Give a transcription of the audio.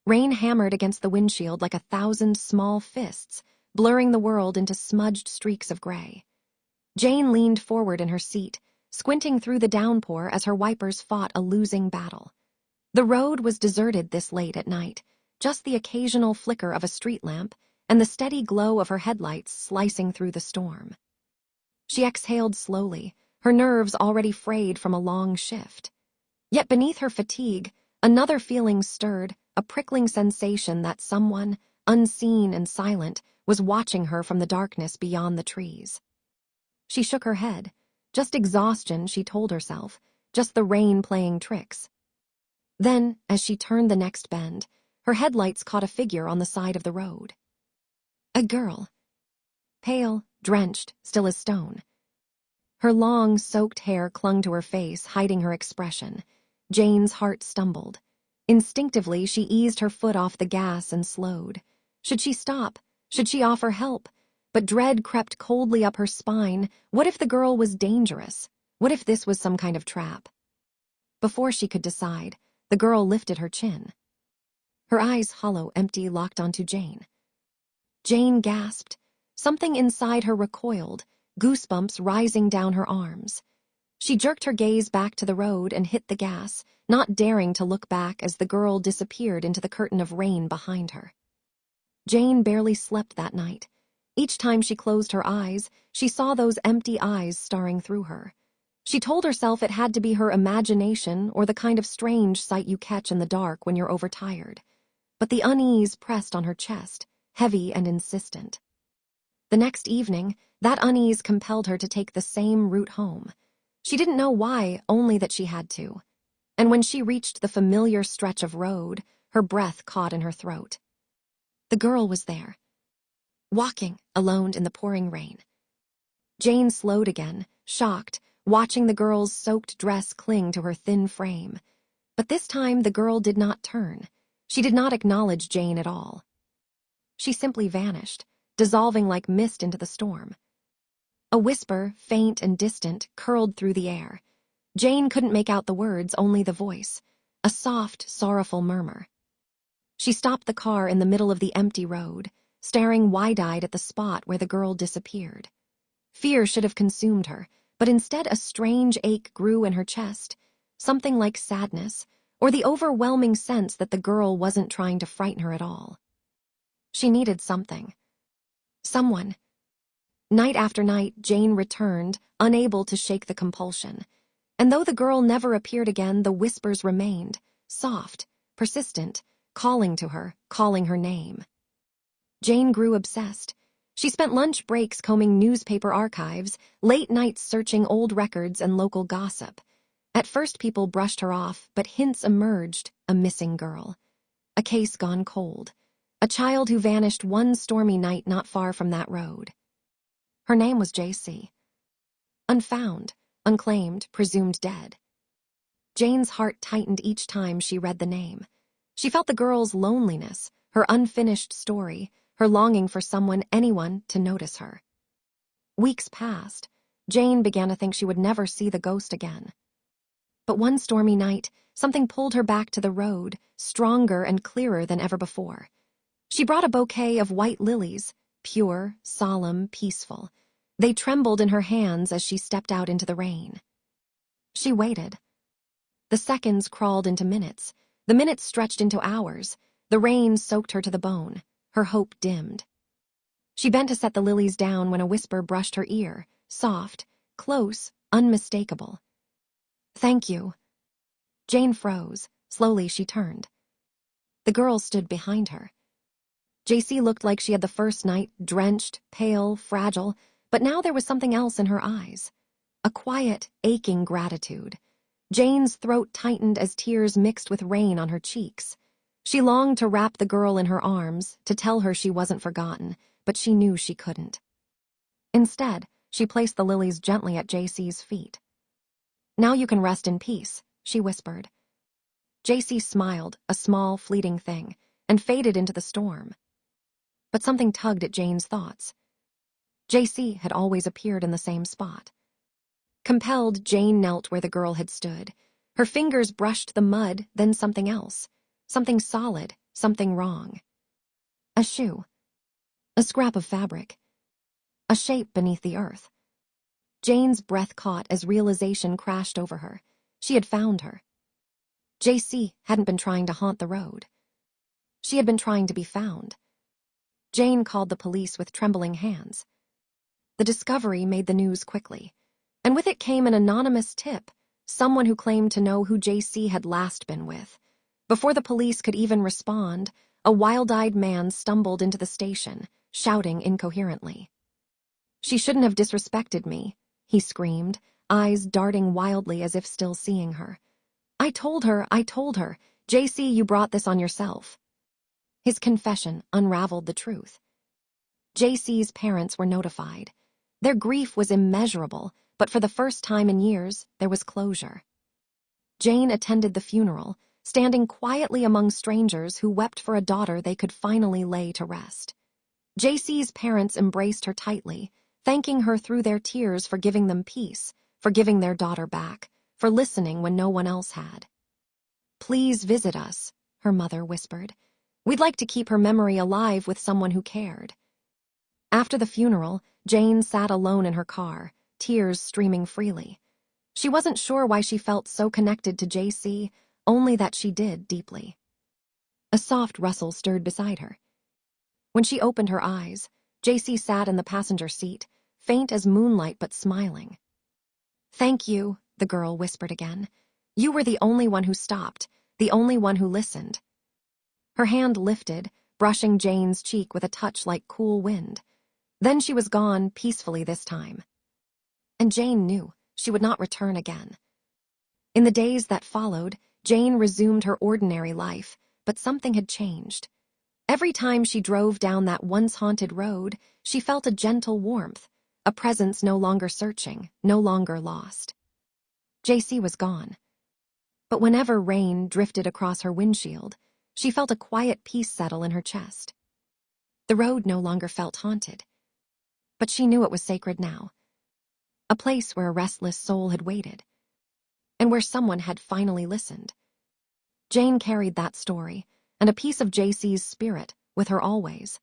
Rain hammered against the windshield like 1,000 small fists, blurring the world into smudged streaks of gray. Jane leaned forward in her seat, squinting through the downpour as her wipers fought a losing battle. The road was deserted this late at night, just the occasional flicker of a street lamp and the steady glow of her headlights slicing through the storm. She exhaled slowly, her nerves already frayed from a long shift. Yet beneath her fatigue, another feeling stirred, a prickling sensation that someone, unseen and silent, was watching her from the darkness beyond the trees. She shook her head. Just exhaustion, she told herself, just the rain playing tricks. Then, as she turned the next bend, her headlights caught a figure on the side of the road. A girl. Pale, drenched, still as stone. Her long, soaked hair clung to her face, hiding her expression. Jane's heart stumbled. Instinctively, she eased her foot off the gas and slowed. Should she stop? Should she offer help? But dread crept coldly up her spine. What if the girl was dangerous? What if this was some kind of trap? Before she could decide, the girl lifted her chin. Her eyes, hollow, empty, locked onto Jane. Jane gasped. Something inside her recoiled, goosebumps rising down her arms. She jerked her gaze back to the road and hit the gas, not daring to look back as the girl disappeared into the curtain of rain behind her. Jane barely slept that night. Each time she closed her eyes, she saw those empty eyes staring through her. She told herself it had to be her imagination or the kind of strange sight you catch in the dark when you're overtired. But the unease pressed on her chest, heavy and insistent. The next evening, that unease compelled her to take the same route home. She didn't know why, only that she had to. And when she reached the familiar stretch of road, her breath caught in her throat. The girl was there, walking alone in the pouring rain. Jane slowed again, shocked, watching the girl's soaked dress cling to her thin frame. But this time the girl did not turn. She did not acknowledge Jane at all. She simply vanished, dissolving like mist into the storm. A whisper, faint and distant, curled through the air. Jane couldn't make out the words, only the voice, a soft, sorrowful murmur. She stopped the car in the middle of the empty road, staring wide-eyed at the spot where the girl disappeared. Fear should have consumed her, but instead a strange ache grew in her chest, something like sadness, or the overwhelming sense that the girl wasn't trying to frighten her at all. She needed something. Someone. Night after night, Jane returned, unable to shake the compulsion. And though the girl never appeared again, the whispers remained, soft, persistent, calling to her, calling her name. Jane grew obsessed. She spent lunch breaks combing newspaper archives, late nights searching old records and local gossip. At first people brushed her off, but hints emerged, a missing girl. A case gone cold. A child who vanished one stormy night not far from that road. Her name was J.C. Unfound, unclaimed, presumed dead. Jane's heart tightened each time she read the name. She felt the girl's loneliness, her unfinished story, her longing for someone, anyone, to notice her. Weeks passed. Jane began to think she would never see the ghost again. But one stormy night, something pulled her back to the road, stronger and clearer than ever before. She brought a bouquet of white lilies, pure, solemn, peaceful. They trembled in her hands as she stepped out into the rain. She waited. The seconds crawled into minutes. The minutes stretched into hours. The rain soaked her to the bone. Her hope dimmed. She bent to set the lilies down when a whisper brushed her ear, soft, close, unmistakable. "Thank you." Jane froze. Slowly she turned. The girl stood behind her. JC looked like she had the first night, drenched, pale, fragile, but now there was something else in her eyes. A quiet, aching gratitude. Jane's throat tightened as tears mixed with rain on her cheeks. She longed to wrap the girl in her arms, to tell her she wasn't forgotten, but she knew she couldn't. Instead, she placed the lilies gently at JC's feet. "Now you can rest in peace," she whispered. JC smiled, a small, fleeting thing, and faded into the storm. But something tugged at Jane's thoughts. JC had always appeared in the same spot. Compelled, Jane knelt where the girl had stood. Her fingers brushed the mud, then something else. Something solid, something wrong. A shoe. A scrap of fabric. A shape beneath the earth. Jane's breath caught as realization crashed over her. She had found her. JC hadn't been trying to haunt the road. She had been trying to be found. Jane called the police with trembling hands. The discovery made the news quickly, and with it came an anonymous tip, someone who claimed to know who JC had last been with. Before the police could even respond, a wild-eyed man stumbled into the station, shouting incoherently. "She shouldn't have disrespected me," he screamed, eyes darting wildly as if still seeing her. I told her, JC, you brought this on yourself." His confession unraveled the truth. JC's parents were notified. Their grief was immeasurable, but for the first time in years, there was closure. Jane attended the funeral, standing quietly among strangers who wept for a daughter they could finally lay to rest. JC's parents embraced her tightly, thanking her through their tears for giving them peace, for giving their daughter back, for listening when no one else had. "Please visit us," her mother whispered. "We'd like to keep her memory alive with someone who cared." After the funeral, Jane sat alone in her car, tears streaming freely. She wasn't sure why she felt so connected to JC, only that she did deeply. A soft rustle stirred beside her. When she opened her eyes, JC sat in the passenger seat, faint as moonlight but smiling. "Thank you," the girl whispered again. "You were the only one who stopped, the only one who listened." Her hand lifted, brushing Jane's cheek with a touch like cool wind. Then she was gone, peacefully this time. And Jane knew she would not return again. In the days that followed, Jane resumed her ordinary life, but something had changed. Every time she drove down that once-haunted road, she felt a gentle warmth, a presence no longer searching, no longer lost. JC was gone. But whenever rain drifted across her windshield, she felt a quiet peace settle in her chest. The road no longer felt haunted. But she knew it was sacred now. A place where a restless soul had waited. And where someone had finally listened. Jane carried that story, and a piece of JC's spirit, with her always.